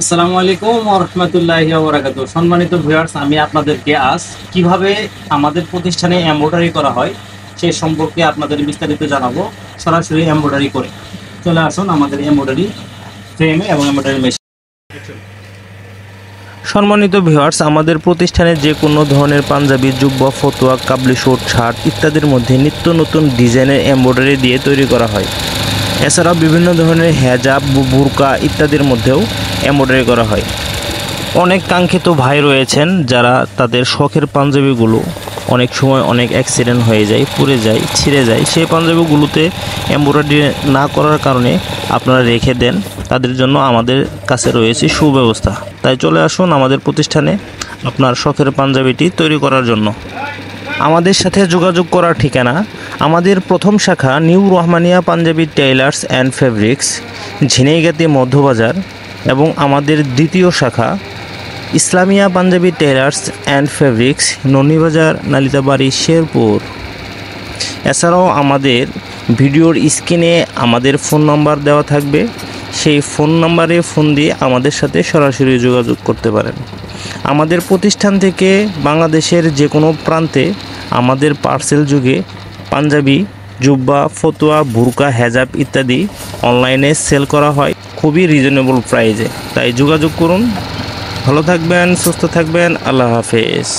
আসসালামু আলাইকুম ওয়া রাহমাতুল্লাহি ওয়া বারাকাতুহু। সম্মানিত ভিউয়ার্স, আমি আপনাদেরকে আজ কিভাবে আমাদের প্রতিষ্ঠানে এমব্রয়ডারি করা হয় সে সম্পর্কে আপনাদের বিস্তারিত জানাবো, সরাসরি এমব্রয়ডারি করে। চলে আসুন আমাদের এমব্রয়ডারি ফ্রেমে এবং এমব্রয়ডারি মেশিন। সম্মানিত ভিউয়ার্স, আমাদের প্রতিষ্ঠানে যে কোনো ধরনের পাঞ্জাবি, জুব্বা, ফতুয়া, কাবলি স্যুট, শার্ট ইত্যাদির মধ্যে নিত্য নতুন ডিজাইনের এমব্রয়ডারি দিয়ে তৈরি করা হয়। এছাড়াও বিভিন্ন ধরনের হেজাব, বুরকা ইত্যাদির মধ্যেও এমব্রয়ডারি করা হয়। অনেক কাঙ্ক্ষিত ভাই রয়েছেন যারা তাদের শখের পাঞ্জাবিগুলো অনেক সময় অনেক অ্যাক্সিডেন্ট হয়ে যায়, পুড়ে যায়, ছিঁড়ে যায়, সেই পাঞ্জাবিগুলোতে এমব্রয়ডারি না করার কারণে আপনারা রেখে দেন। তাদের জন্য আমাদের কাছে রয়েছে সুব্যবস্থা। তাই চলে আসুন আমাদের প্রতিষ্ঠানে আপনার শখের পাঞ্জাবিটি তৈরি করার জন্য। আমাদের সাথে যোগাযোগ করার ঠিকানা: আমাদের প্রথম শাখা new Rahmania Punjabi tailors and fabrics, Jhenaigati Madhyabazar, এবং আমাদের দ্বিতীয় শাখা Islamia Punjabi tailors and fabrics, Nonibazar, Nalitabari, Sherpur. এছাড়াও আমাদের ভিডিওর স্ক্রিনে আমাদের ফোন নাম্বার দেওয়া থাকবে, সেই ফোন নাম্বারে ফোন দিয়ে আমাদের সাথে সরাসরি যোগাযোগ করতে পারেন। আমাদের প্রতিষ্ঠান থেকে বাংলাদেশের যে কোনো প্রান্তে আমাদের পার্সেল যুগে পাঞ্জাবি, জুব্বা, ফতুয়া, বুরকা, হেজাব ইত্যাদি অনলাইনে সেল করা হয় খুবই রিজনেবল প্রাইজে। তাই যোগাযোগ করুন। ভালো থাকবেন, সুস্থ থাকবেন। আল্লাহ হাফেজ।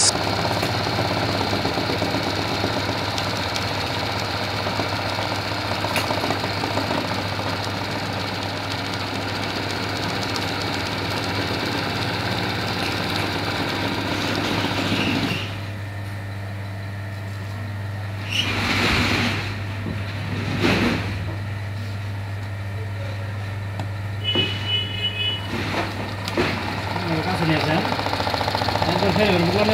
কাছে নিয়ে আসেন, একবার ফের বুঝলাম